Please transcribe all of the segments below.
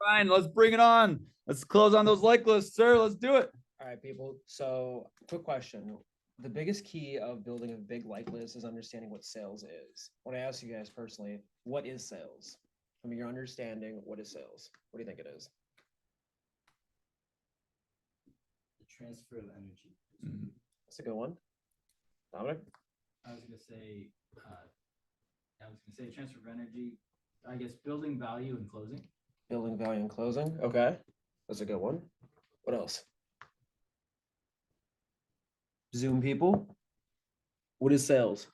Brian, let's bring it on. Let's close on those like lists, sir. Let's do it. All right, people. So, quick question. The biggest key of building a big like list is understanding what sales is. When I ask you guys personally, what is sales? From your understanding, what is sales? What do you think it is? The transfer of energy. That's a good one. Dominic? I was gonna say transfer of energy. I guess building value and closing. Building value and closing. Okay. That's a good one. What else? Zoom people. What is sales?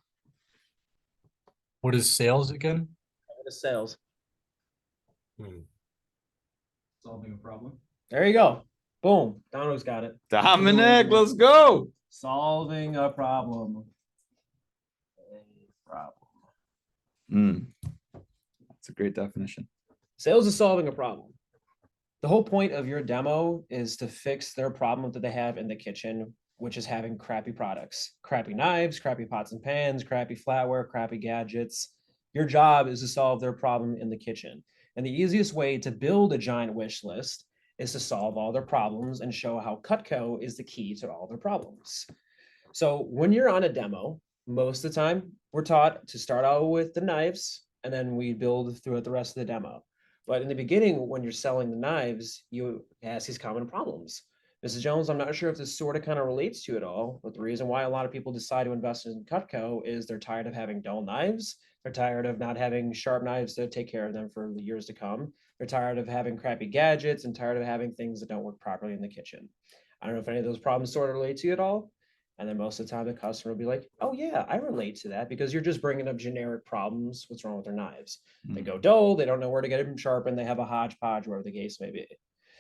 What is sales again? What is sales? Solving a problem. There you go. Boom. Dono's got it. Dominic, let's go. Solving a problem. A problem. That's a great definition. Sales is solving a problem. The whole point of your demo is to fix their problem that they have in the kitchen, which is having crappy products, crappy knives, crappy pots and pans, crappy flatware, crappy gadgets. Your job is to solve their problem in the kitchen. And the easiest way to build a giant wish list is to solve all their problems and show how Cutco is the key to all their problems. So when you're on a demo, most of the time we're taught to start out with the knives and then we build throughout the rest of the demo. But in the beginning, when you're selling the knives, you ask these common problems. Mrs. Jones, I'm not sure if this sort of kind of relates to it all, but the reason why a lot of people decide to invest in Cutco is they're tired of having dull knives. They're tired of not having sharp knives to take care of them for the years to come. They're tired of having crappy gadgets and tired of having things that don't work properly in the kitchen. I don't know if any of those problems sort of relate to you at all. And then most of the time the customer will be like, oh yeah, I relate to that because you're just bringing up generic problems. What's wrong with their knives? They go dull, they don't know where to get them sharpened, they have a hodgepodge, wherever the case may be.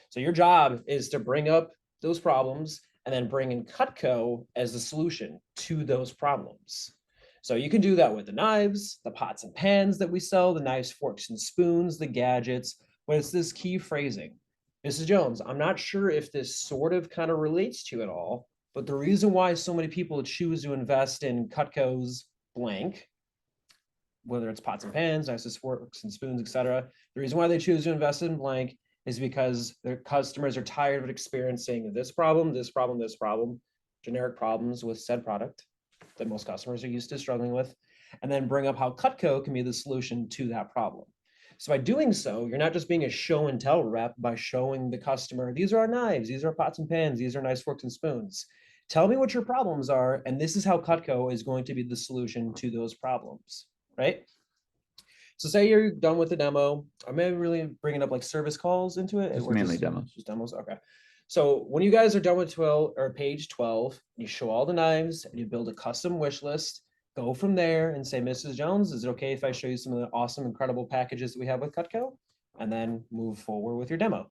So your job is to bring up those problems and then bring in Cutco as the solution to those problems. So you can do that with the knives, the pots and pans that we sell, the knives, forks and spoons, the gadgets, but it's this key phrasing. Mrs. Jones, I'm not sure if this sort of kind of relates to it all, but the reason why so many people choose to invest in Cutco's blank, whether it's pots and pans, knives, forks and spoons, etc., the reason why they choose to invest in blank is because their customers are tired of experiencing this problem, generic problems with said product that most customers are used to struggling with, and then bring up how Cutco can be the solution to that problem. So by doing so, you're not just being a show and tell rep by showing the customer, these are our knives, these are pots and pans, these are knives, forks and spoons. Tell me what your problems are, and this is how Cutco is going to be the solution to those problems, right? So say you're done with the demo. I may really bringing up like service calls into it. Just We're mainly demos. Just demos. Okay. So when you guys are done with 12 or page 12, you show all the knives and you build a custom wish list. Go from there and say, Mrs. Jones, is it okay if I show you some of the awesome, incredible packages that we have with Cutco? And then move forward with your demo.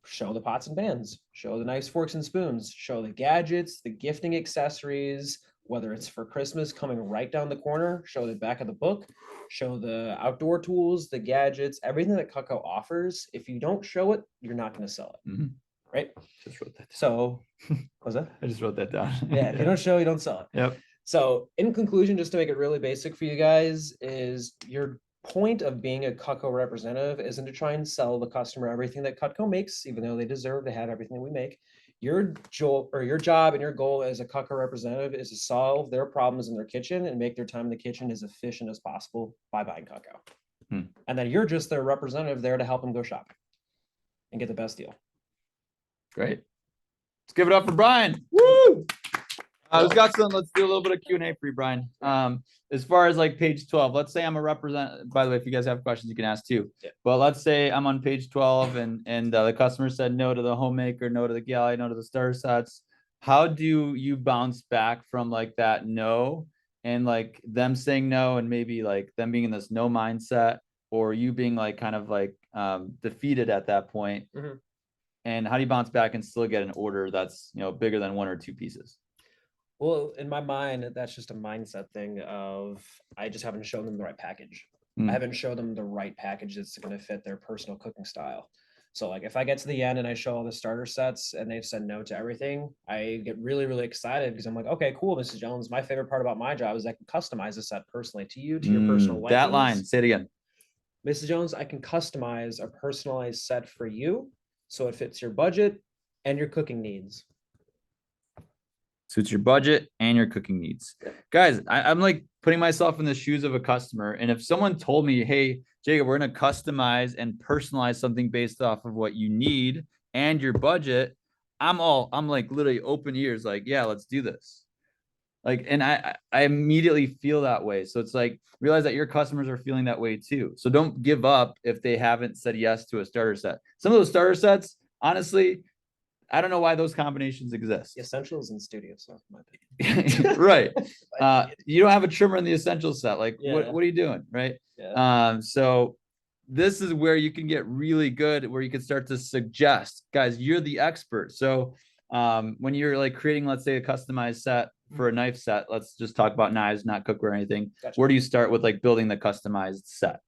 Show the pots and pans, show the knives, forks and spoons, show the gadgets, the gifting accessories, whether it's for Christmas coming right down the corner, show the back of the book, show the outdoor tools, the gadgets, everything that Cutco offers. If you don't show it, you're not going to sell it. Right? Just wrote that down. So, what's that? I just wrote that down. Yeah, if you don't show, you don't sell it. Yep. So, in conclusion, just to make it really basic for you guys, is your point of being a Cutco representative isn't to try and sell the customer everything that Cutco makes, even though they deserve to have everything that we make. Your job and your goal as a Cutco representative is to solve their problems in their kitchen and make their time in the kitchen as efficient as possible by buying Cutco. And then you're just their representative there to help them go shopping and get the best deal. Great. Let's give it up for Brian. Woo! Who's got some? Let's do a little bit of Q&A for you, Brian. As far as like page 12, let's say I'm a representative. By the way, if you guys have questions, you can ask too. Yeah. But let's say I'm on page 12 and the customer said no to the homemaker, no to the galley, no to the starter sets. How do you bounce back from like that no and like them saying no and maybe like them being in this no mindset or you being like kind of like defeated at that point? And how do you bounce back and still get an order that's, you know, bigger than one or two pieces? Well, in my mind, that's just a mindset thing of I just haven't shown them the right package. I haven't shown them the right package that's going to fit their personal cooking style. So like if I get to the end and I show all the starter sets and they've said no to everything, I get really, really excited because I'm like, okay, cool, Mrs. Jones. My favorite part about my job is I can customize a set personally to you, to your personal liking. That line, say it again. Mrs. Jones, I can customize a personalized set for you so it fits your budget and your cooking needs. Suits your budget and your cooking needs. Guys, I'm like putting myself in the shoes of a customer. And if someone told me, hey, Jacob, we're going to customize and personalize something based off of what you need and your budget, I'm like literally open ears, like, yeah, let's do this. Like, and I immediately feel that way. So it's like, realize that your customers are feeling that way too. So don't give up if they haven't said yes to a starter set. Some of those starter sets, honestly, I don't know why those combinations exist. The essentials and studio stuff, in my opinion. Right. My opinion. You don't have a trimmer in the essential set. Like, Yeah. what are you doing? Right. Yeah. So this is where you can get really good, where you can start to suggest, guys, you're the expert. So when you're like creating, let's say, a customized set for a knife set, let's just talk about knives, not cookware or anything. Gotcha. Where do you start with like building the customized set?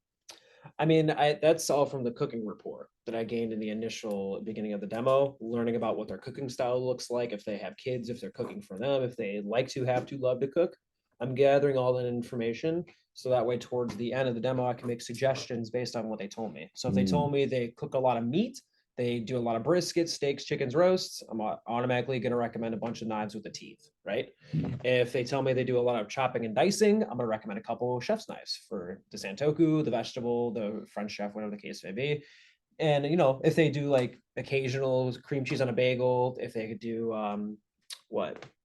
I mean, that's all from the cooking report that I gained in the initial beginning of the demo, learning about what their cooking style looks like, if they have kids, if they're cooking for them, if they like to have to love to cook. I'm gathering all that information so that way towards the end of the demo, I can make suggestions based on what they told me. So if they told me they cook a lot of meat, they do a lot of briskets, steaks, chickens, roasts, I'm automatically going to recommend a bunch of knives with the teeth, right? If they tell me they do a lot of chopping and dicing, I'm going to recommend a couple of chef's knives for the Santoku, the vegetable, the French chef, whatever the case may be. And, you know, if they do like occasional cream cheese on a bagel, if they could do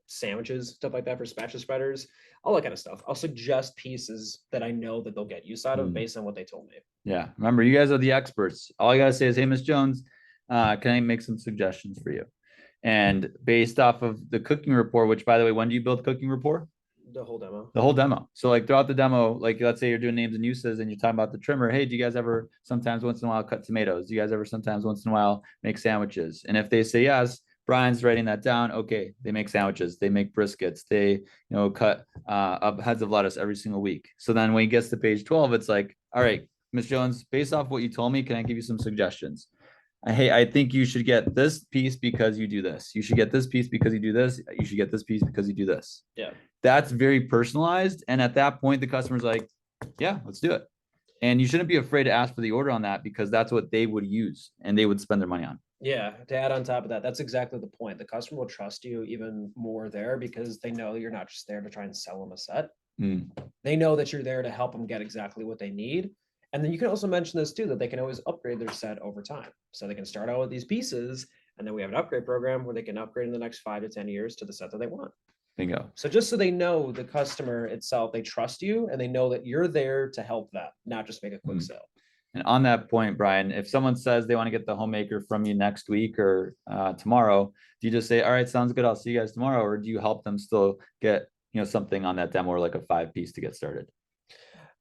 sandwiches, stuff like that for spatula spreaders, all that kind of stuff. I'll suggest pieces that I know that they'll get use out of based on what they told me. Yeah. Remember, you guys are the experts. All I got to say is, hey, Miss Jones, can I make some suggestions for you? And based off of the cooking report, which by the way, when do you build cooking report? The whole demo. The whole demo. So like throughout the demo, like let's say you're doing names and uses and you're talking about the trimmer. Hey, do you guys ever sometimes once in a while cut tomatoes? Do you guys ever sometimes once in a while make sandwiches? And if they say yes, Brian's writing that down. Okay, they make sandwiches, they make briskets, they cut up heads of lettuce every single week. So then when he gets to page 12, it's like, all right, Miss Jones, based off what you told me, can I give you some suggestions? Hey, I think you should get this piece because you do this. You should get this piece because you do this. You should get this piece because you do this. Yeah. That's very personalized. And at that point, the customer's like, yeah, let's do it. And you shouldn't be afraid to ask for the order on that because that's what they would use and they would spend their money on. Yeah, to add on top of that, that's exactly the point. The customer will trust you even more there because they know you're not just there to try and sell them a set. They know that you're there to help them get exactly what they need. And then you can also mention this too, that they can always upgrade their set over time. So they can start out with these pieces, and then we have an upgrade program where they can upgrade in the next 5 to 10 years to the set that they want. Bingo. So just so they know the customer itself, they trust you and they know that you're there to help them, not just make a quick sale. And on that point, Brian, if someone says they want to get the homemaker from you next week or tomorrow, do you just say, all right, sounds good, I'll see you guys tomorrow? Or do you help them still get something on that demo or like a 5-piece to get started?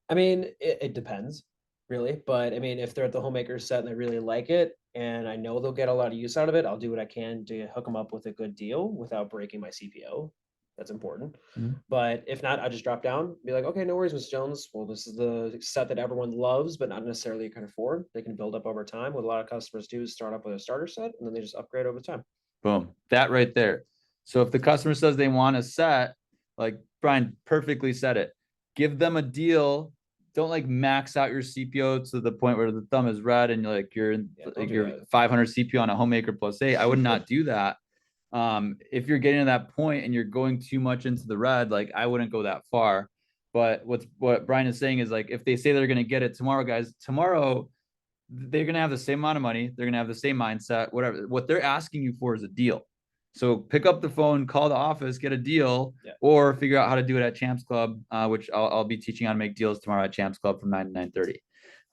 I mean, it depends really, but I mean, if they're at the homemaker set and they really like it and I know they'll get a lot of use out of it, I'll do what I can to hook them up with a good deal without breaking my CPO. That's important. But if not, I just drop down, be like, okay, no worries, Mr. Jones. Well, this is the set that everyone loves, but not necessarily can afford. They can build up over time. What a lot of customers do is start up with a starter set and then they just upgrade over time. Boom. That right there. So if the customer says they want a set, like Brian perfectly said it, give them a deal. Don't like max out your CPO to the point where the thumb is red and you're 500 CPO on a homemaker plus 8. I would not do that. If you're getting to that point and you're going too much into the red, like I wouldn't go that far. But what Brian is saying is like, if they say they're going to get it tomorrow, guys, tomorrow, they're going to have the same amount of money. They're going to have the same mindset, whatever. What they're asking you for is a deal. So pick up the phone, call the office, get a deal, or figure out how to do it at Champs Club, which I'll be teaching how to make deals tomorrow at Champs Club from 9 to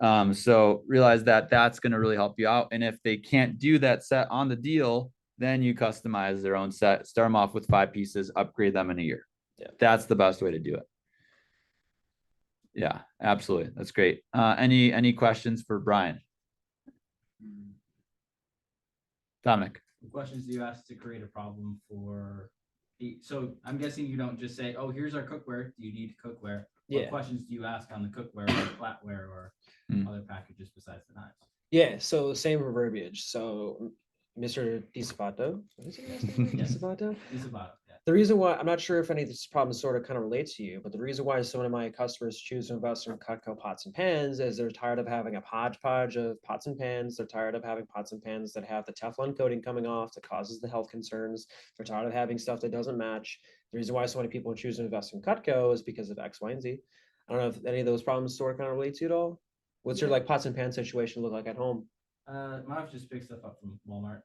9:30. So realize that that's going to really help you out. And if they can't do that set on the deal, then you customize their own set, start them off with 5 pieces, upgrade them in a year. Yeah. That's the best way to do it. Yeah, absolutely. That's great. Any questions for Brian? Dominic. What questions do you ask to create a problem for so I'm guessing you don't just say, oh, here's our cookware. Do you need cookware? What questions do you ask on the cookware or flatware or other packages besides the knives? Yeah, so same verbiage. So Mr. DiSabato, DiSabato, yeah. The reason why, I'm not sure if any of this problem sort of kind of relates to you, but the reason why so many of my customers choose to invest in Cutco pots and pans is they're tired of having a hodgepodge of pots and pans. They're tired of having pots and pans that have the Teflon coating coming off that causes the health concerns. They're tired of having stuff that doesn't match. The reason why so many people choose to invest in Cutco is because of X, Y, and Z. I don't know if any of those problems sort of kind of relate to you at all. What's your Yeah. like pots and pan situation look like at home? My wife just picked stuff up from Walmart.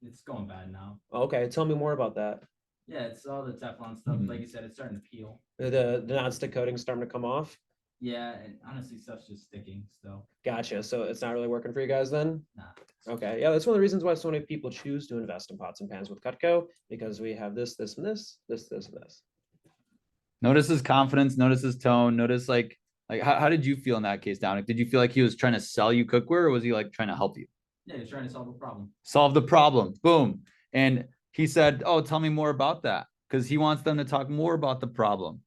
It's going bad now. Okay, tell me more about that. Yeah, it's all the Teflon stuff. Mhm. Like you said, it's starting to peel. The non-stick coating starting to come off. Yeah, and honestly, stuff's just sticking still. Gotcha. So it's not really working for you guys then? Nah. Okay. Yeah, that's one of the reasons why so many people choose to invest in pots and pans with Cutco, because we have this, this, and this, this, this, and this. Notice his confidence, notice his tone, notice like how did you feel in that case, Dominic? Did you feel like he was trying to sell you cookware or was he like trying to help you? Yeah, he's trying to solve a problem. Solve the problem. Boom. And he said, oh, tell me more about that. Because he wants them to talk more about the problem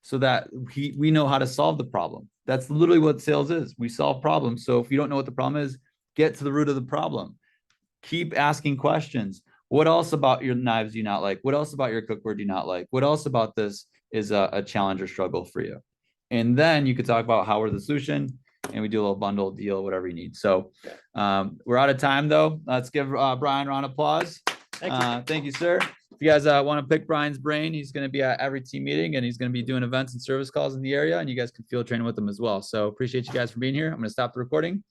so that we know how to solve the problem. That's literally what sales is. We solve problems. So if you don't know what the problem is, get to the root of the problem. Keep asking questions. What else about your knives do you not like? What else about your cookware do you not like? What else about this is a challenge or struggle for you? And then you could talk about how we're the solution and we do a little bundle deal, whatever you need. So we're out of time though. Let's give Brian a round of applause. Thank you, sir. If you guys want to pick Brian's brain, he's going to be at every team meeting and he's going to be doing events and service calls in the area and you guys can field train with him as well. So appreciate you guys for being here. I'm going to stop the recording